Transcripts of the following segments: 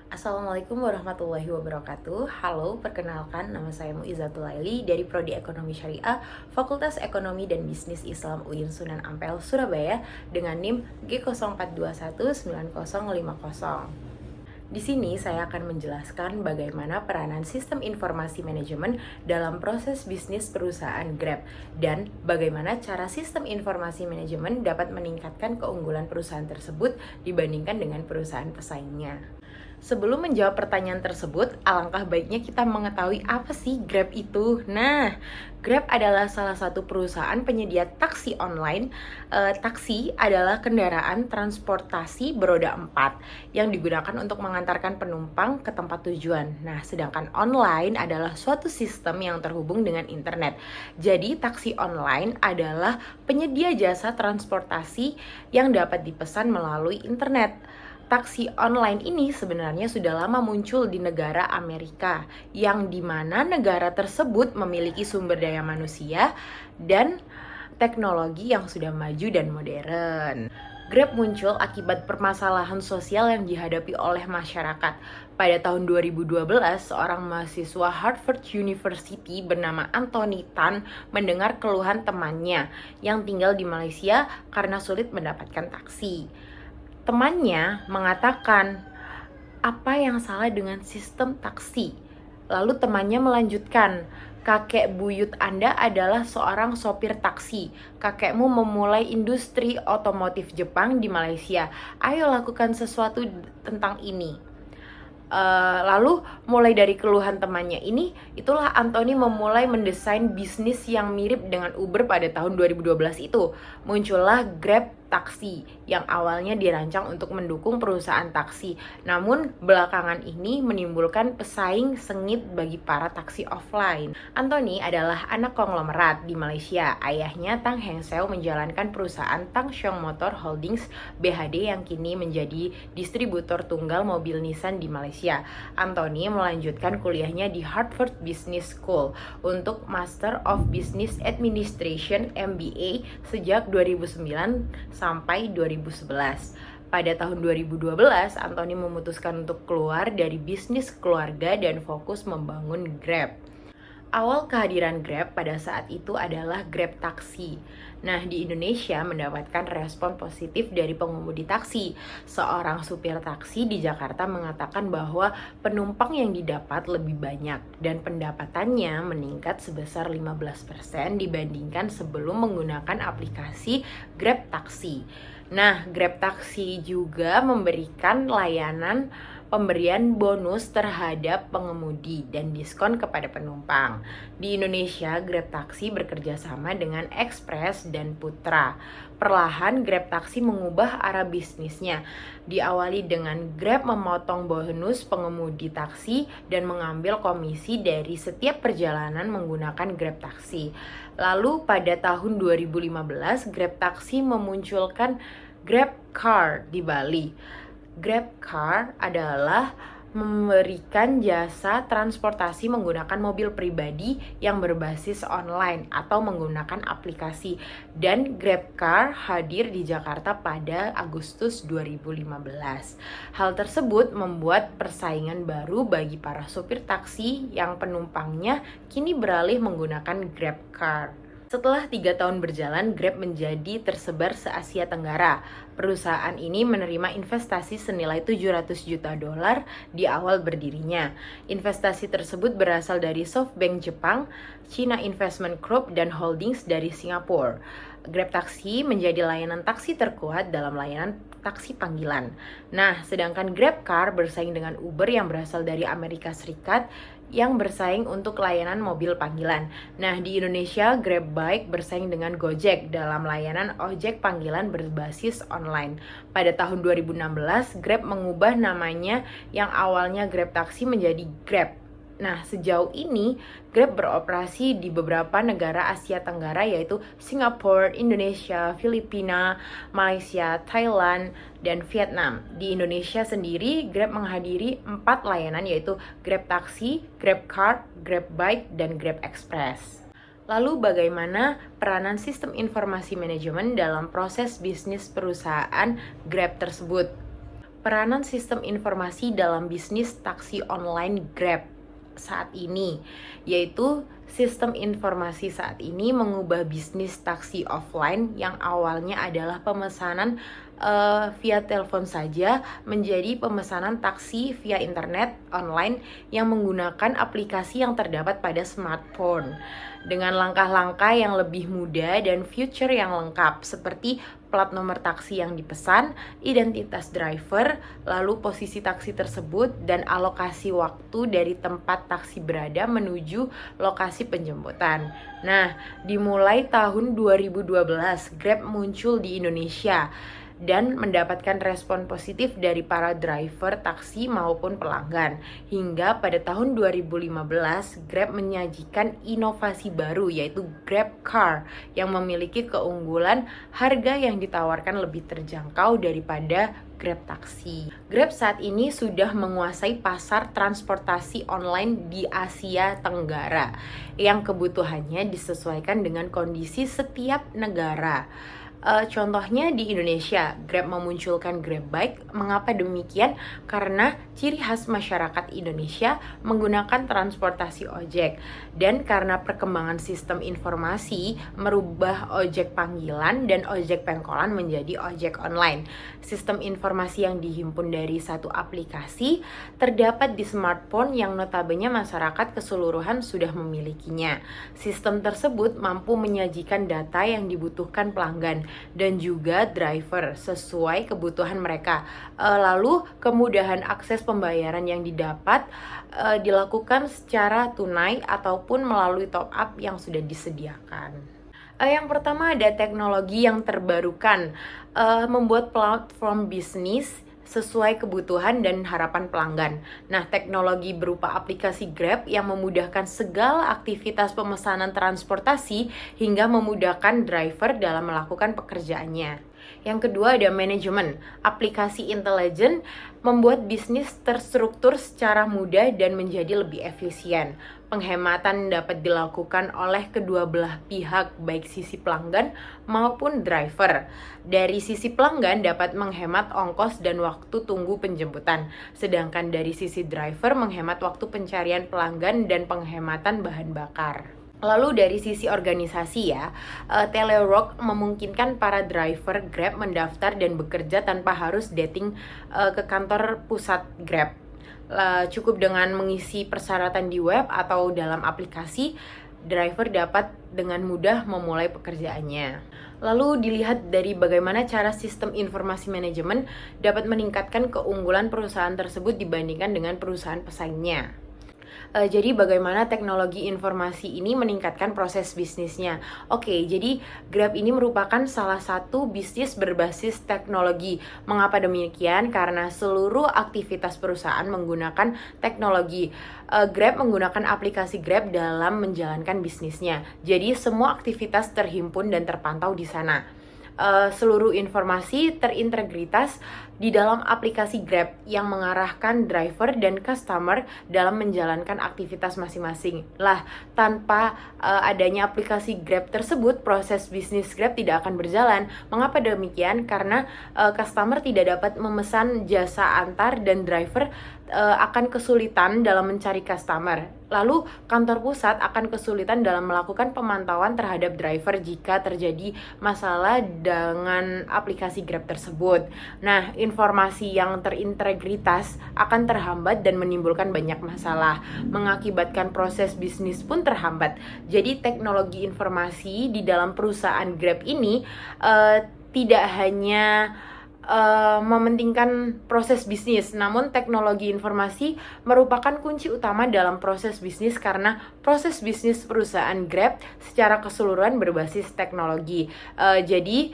Assalamualaikum warahmatullahi wabarakatuh. Halo, perkenalkan nama saya Muizatul Laili dari Prodi Ekonomi Syariah, Fakultas Ekonomi dan Bisnis Islam UIN Sunan Ampel, Surabaya dengan NIM G04219050. Di sini saya akan menjelaskan bagaimana peranan sistem informasi manajemen dalam proses bisnis perusahaan Grab dan bagaimana cara sistem informasi manajemen dapat meningkatkan keunggulan perusahaan tersebut dibandingkan dengan perusahaan pesaingnya. Sebelum menjawab pertanyaan tersebut, alangkah baiknya kita mengetahui apa sih Grab itu. Nah, Grab adalah salah satu perusahaan penyedia taksi online. Taksi adalah kendaraan transportasi beroda 4 yang digunakan untuk mengantarkan penumpang ke tempat tujuan. Nah, sedangkan online adalah suatu sistem yang terhubung dengan internet. Jadi, taksi online adalah penyedia jasa transportasi yang dapat dipesan melalui internet. Taksi online ini sebenarnya sudah lama muncul di negara Amerika, yang dimana negara tersebut memiliki sumber daya manusia dan teknologi yang sudah maju dan modern. Grab muncul akibat permasalahan sosial yang dihadapi oleh masyarakat. Pada tahun 2012, seorang mahasiswa Harvard University bernama Anthony Tan mendengar keluhan temannya yang tinggal di Malaysia karena sulit mendapatkan taksi. Temannya mengatakan, "Apa yang salah dengan sistem taksi?" Lalu temannya melanjutkan, "Kakek buyut Anda adalah seorang sopir taksi. Kakekmu memulai industri otomotif Jepang di Malaysia. Ayo lakukan sesuatu tentang ini." Lalu mulai dari keluhan temannya ini, itulah Anthony memulai mendesain bisnis yang mirip dengan Uber pada tahun 2012 itu. Muncullah Grab Taksi yang awalnya dirancang untuk mendukung perusahaan taksi. Namun belakangan ini menimbulkan pesaing sengit bagi para taksi offline. Anthony adalah anak konglomerat di Malaysia. Ayahnya Tang Heng Seo menjalankan perusahaan Tang Xiong Motor Holdings BHD yang kini menjadi distributor tunggal mobil Nissan di Malaysia. Anthony melanjutkan kuliahnya di Harvard Business School untuk Master of Business Administration MBA sejak 2009 sampai 2011. Pada tahun 2012, Anthony memutuskan untuk keluar dari bisnis keluarga dan fokus membangun Grab. Awal kehadiran Grab pada saat itu adalah Grab Taksi. Nah, di Indonesia mendapatkan respon positif dari pengemudi taksi. Seorang supir taksi di Jakarta mengatakan bahwa penumpang yang didapat lebih banyak dan pendapatannya meningkat sebesar 15% dibandingkan sebelum menggunakan aplikasi Grab Taksi. Nah, Grab Taksi juga memberikan layanan pemberian bonus terhadap pengemudi dan diskon kepada penumpang. Di Indonesia, Grab Taksi bekerja sama dengan Express dan Putra. Perlahan Grab Taksi mengubah arah bisnisnya. Diawali dengan Grab memotong bonus pengemudi taksi dan mengambil komisi dari setiap perjalanan menggunakan Grab Taksi. Lalu pada tahun 2015, Grab Taksi memunculkan Grab Car di Bali. Grab Car adalah memberikan jasa transportasi menggunakan mobil pribadi yang berbasis online atau menggunakan aplikasi, dan Grab Car hadir di Jakarta pada Agustus 2015. Hal tersebut membuat persaingan baru bagi para supir taksi yang penumpangnya kini beralih menggunakan Grab Car. Setelah 3 tahun berjalan, Grab menjadi tersebar se-Asia Tenggara. Perusahaan ini menerima investasi senilai 700 juta dolar di awal berdirinya. Investasi tersebut berasal dari SoftBank Jepang, China Investment Group, dan Holdings dari Singapura. Grab Taksi menjadi layanan taksi terkuat dalam layanan taksi panggilan. Nah, sedangkan Grab Car bersaing dengan Uber yang berasal dari Amerika Serikat yang bersaing untuk layanan mobil panggilan. Nah, di Indonesia, Grab Bike bersaing dengan Gojek dalam layanan ojek panggilan berbasis online. Pada tahun 2016, Grab mengubah namanya yang awalnya Grab Taksi menjadi Grab. Nah, sejauh ini Grab beroperasi di beberapa negara Asia Tenggara yaitu Singapura, Indonesia, Filipina, Malaysia, Thailand, dan Vietnam. Di Indonesia sendiri, Grab menghadiri 4 layanan yaitu Grab Taksi, Grab Car, Grab Bike, dan Grab Express. Lalu bagaimana peranan sistem informasi manajemen dalam proses bisnis perusahaan Grab tersebut? Peranan sistem informasi dalam bisnis taksi online Grab saat ini, yaitu sistem informasi saat ini mengubah bisnis taksi offline yang awalnya adalah pemesanan via telepon saja menjadi pemesanan taksi via internet online yang menggunakan aplikasi yang terdapat pada smartphone dengan langkah-langkah yang lebih mudah dan fitur yang lengkap seperti plat nomor taksi yang dipesan, identitas driver, lalu posisi taksi tersebut, dan alokasi waktu dari tempat taksi berada menuju lokasi penjemputan. Nah, dimulai tahun 2012, Grab muncul di Indonesia dan mendapatkan respon positif dari para driver taksi maupun pelanggan. Hingga pada tahun 2015, Grab menyajikan inovasi baru yaitu Grab Car yang memiliki keunggulan harga yang ditawarkan lebih terjangkau daripada Grab Taksi. Grab saat ini sudah menguasai pasar transportasi online di Asia Tenggara yang kebutuhannya disesuaikan dengan kondisi setiap negara. Contohnya di Indonesia, Grab memunculkan Grab Bike. Mengapa demikian? Karena ciri khas masyarakat Indonesia menggunakan transportasi ojek. Dan karena perkembangan sistem informasi merubah ojek panggilan dan ojek pengkolan menjadi ojek online. Sistem informasi yang dihimpun dari satu aplikasi terdapat di smartphone yang notabene masyarakat keseluruhan sudah memilikinya. Sistem tersebut mampu menyajikan data yang dibutuhkan pelanggan dan juga driver sesuai kebutuhan mereka. Lalu kemudahan akses pembayaran yang didapat dilakukan secara tunai ataupun melalui top up yang sudah disediakan. Yang pertama ada teknologi yang terbarukan, membuat platform bisnis sesuai kebutuhan dan harapan pelanggan. Nah, teknologi berupa aplikasi Grab yang memudahkan segala aktivitas pemesanan transportasi hingga memudahkan driver dalam melakukan pekerjaannya. Yang kedua ada manajemen. Aplikasi intelijen membuat bisnis terstruktur secara mudah dan menjadi lebih efisien. Penghematan dapat dilakukan oleh kedua belah pihak, baik sisi pelanggan maupun driver. Dari sisi pelanggan dapat menghemat ongkos dan waktu tunggu penjemputan, sedangkan dari sisi driver menghemat waktu pencarian pelanggan dan penghematan bahan bakar. Lalu dari sisi organisasi ya, Telework memungkinkan para driver Grab mendaftar dan bekerja tanpa harus dating ke kantor pusat Grab. Cukup dengan mengisi persyaratan di web atau dalam aplikasi, driver dapat dengan mudah memulai pekerjaannya. Lalu dilihat dari bagaimana cara sistem informasi manajemen dapat meningkatkan keunggulan perusahaan tersebut dibandingkan dengan perusahaan pesaingnya. Jadi bagaimana teknologi informasi ini meningkatkan proses bisnisnya. Oke, jadi Grab ini merupakan salah satu bisnis berbasis teknologi. Mengapa demikian? Karena seluruh aktivitas perusahaan menggunakan teknologi. Grab menggunakan aplikasi Grab dalam menjalankan bisnisnya. Jadi semua aktivitas terhimpun dan terpantau di sana. Seluruh informasi terintegritas di dalam aplikasi Grab yang mengarahkan driver dan customer dalam menjalankan aktivitas masing-masing. Lah, tanpa adanya aplikasi Grab tersebut, proses bisnis Grab tidak akan berjalan. Mengapa demikian? Karena customer tidak dapat memesan jasa antar dan driver akan kesulitan dalam mencari customer. Lalu kantor pusat akan kesulitan dalam melakukan pemantauan terhadap driver jika terjadi masalah dengan aplikasi Grab tersebut. Nah, informasi yang terintegritas akan terhambat dan menimbulkan banyak masalah, mengakibatkan proses bisnis pun terhambat. Jadi teknologi informasi di dalam perusahaan Grab ini tidak hanya mementingkan proses bisnis, namun teknologi informasi merupakan kunci utama dalam proses bisnis karena proses bisnis perusahaan Grab secara keseluruhan berbasis teknologi. Jadi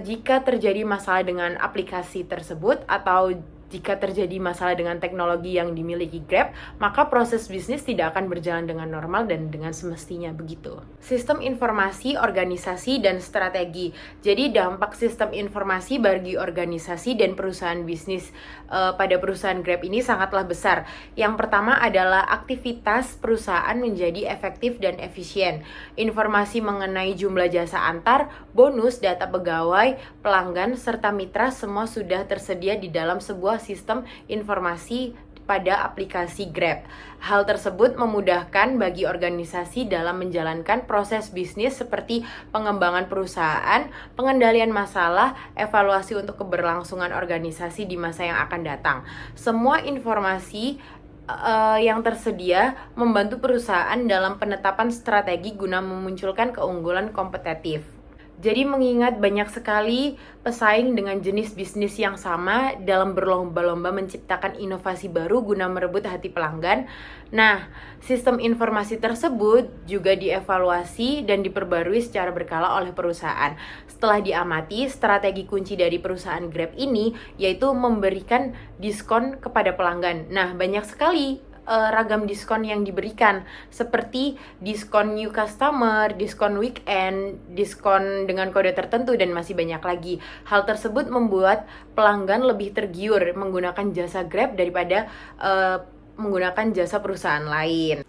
jika terjadi masalah dengan aplikasi tersebut atau Jika terjadi masalah dengan teknologi yang dimiliki Grab, maka proses bisnis tidak akan berjalan dengan normal dan dengan semestinya begitu. Sistem informasi, organisasi, dan strategi. Jadi dampak sistem informasi bagi organisasi dan perusahaan bisnis pada perusahaan Grab ini sangatlah besar. Yang pertama adalah aktivitas perusahaan menjadi efektif dan efisien. Informasi mengenai jumlah jasa antar, bonus, data pegawai, pelanggan, serta mitra semua sudah tersedia di dalam sebuah sistem informasi pada aplikasi Grab. Hal tersebut memudahkan bagi organisasi dalam menjalankan proses bisnis seperti pengembangan perusahaan, pengendalian masalah, evaluasi untuk keberlangsungan organisasi di masa yang akan datang. Semua informasi yang tersedia membantu perusahaan dalam penetapan strategi guna memunculkan keunggulan kompetitif. Jadi mengingat banyak sekali pesaing dengan jenis bisnis yang sama dalam berlomba-lomba menciptakan inovasi baru guna merebut hati pelanggan. Nah, sistem informasi tersebut juga dievaluasi dan diperbarui secara berkala oleh perusahaan. Setelah diamati, strategi kunci dari perusahaan Grab ini yaitu memberikan diskon kepada pelanggan. Nah, banyak sekali ragam diskon yang diberikan seperti diskon new customer, diskon weekend, diskon dengan kode tertentu, dan masih banyak lagi. Hal tersebut membuat pelanggan lebih tergiur menggunakan jasa Grab daripada menggunakan jasa perusahaan lain.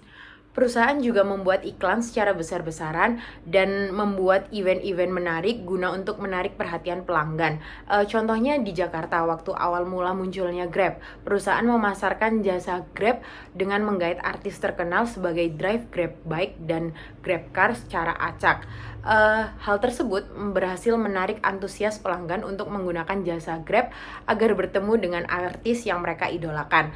Perusahaan juga membuat iklan secara besar-besaran dan membuat event-event menarik guna untuk menarik perhatian pelanggan. Contohnya di Jakarta, waktu awal mula munculnya Grab, perusahaan memasarkan jasa Grab dengan menggait artis terkenal sebagai Drive Grab Bike dan Grab Car secara acak. Hal tersebut berhasil menarik antusias pelanggan untuk menggunakan jasa Grab agar bertemu dengan artis yang mereka idolakan.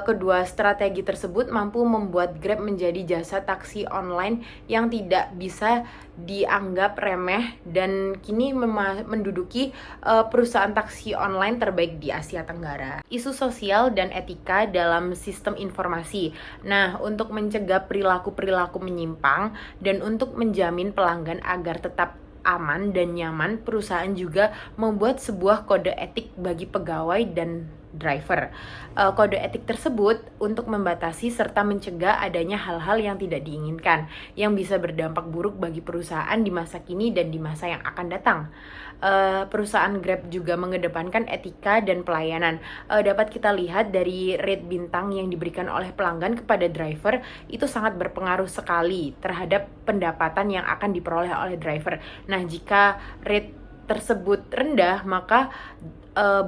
Kedua strategi tersebut mampu membuat Grab menjadi jasa taksi online yang tidak bisa dianggap remeh dan kini menduduki perusahaan taksi online terbaik di Asia Tenggara. Isu sosial dan etika dalam sistem informasi. Nah, untuk mencegah perilaku-perilaku menyimpang dan untuk menjamin pelanggan agar tetap aman dan nyaman, perusahaan juga membuat sebuah kode etik bagi pegawai dan driver. Kode etik tersebut untuk membatasi serta mencegah adanya hal-hal yang tidak diinginkan yang bisa berdampak buruk bagi perusahaan di masa kini dan di masa yang akan datang. Perusahaan Grab juga mengedepankan etika dan pelayanan. Dapat kita lihat dari rate bintang yang diberikan oleh pelanggan kepada driver itu sangat berpengaruh sekali terhadap pendapatan yang akan diperoleh oleh driver. Nah, jika rate tersebut rendah, maka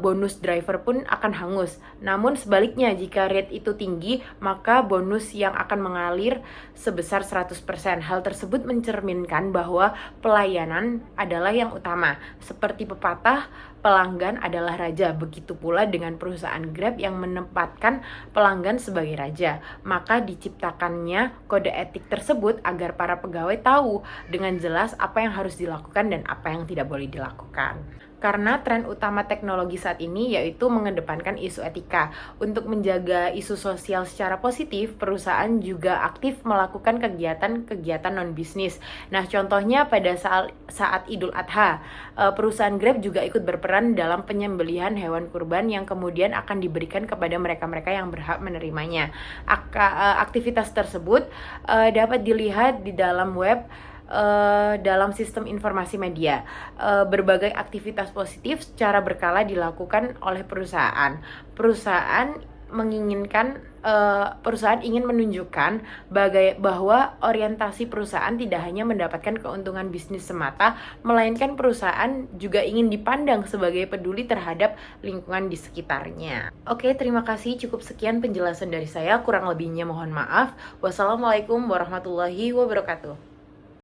bonus driver pun akan hangus. Namun sebaliknya, jika rate itu tinggi, maka bonus yang akan mengalir sebesar 100%. Hal tersebut mencerminkan bahwa pelayanan adalah yang utama. Seperti pepatah, pelanggan adalah raja. Begitu pula dengan perusahaan Grab yang menempatkan pelanggan sebagai raja. Maka diciptakannya kode etik tersebut agar para pegawai tahu dengan jelas apa yang harus dilakukan dan apa yang tidak boleh dilakukan. Karena tren utama teknologi saat ini yaitu mengedepankan isu etika. Untuk menjaga isu sosial secara positif, perusahaan juga aktif melakukan kegiatan non-bisnis. Nah, contohnya pada saat Idul Adha, perusahaan Grab juga ikut berperan dalam penyembelihan hewan kurban yang kemudian akan diberikan kepada mereka-mereka yang berhak menerimanya. Aktivitas tersebut dapat dilihat di dalam web, dalam sistem informasi media. Berbagai aktivitas positif secara berkala dilakukan oleh perusahaan. Perusahaan ingin menunjukkan bahwa orientasi perusahaan tidak hanya mendapatkan keuntungan bisnis semata, melainkan perusahaan juga ingin dipandang sebagai peduli terhadap lingkungan di sekitarnya. Oke, terima kasih. Cukup sekian penjelasan dari saya. Kurang lebihnya mohon maaf. Wassalamualaikum warahmatullahi wabarakatuh.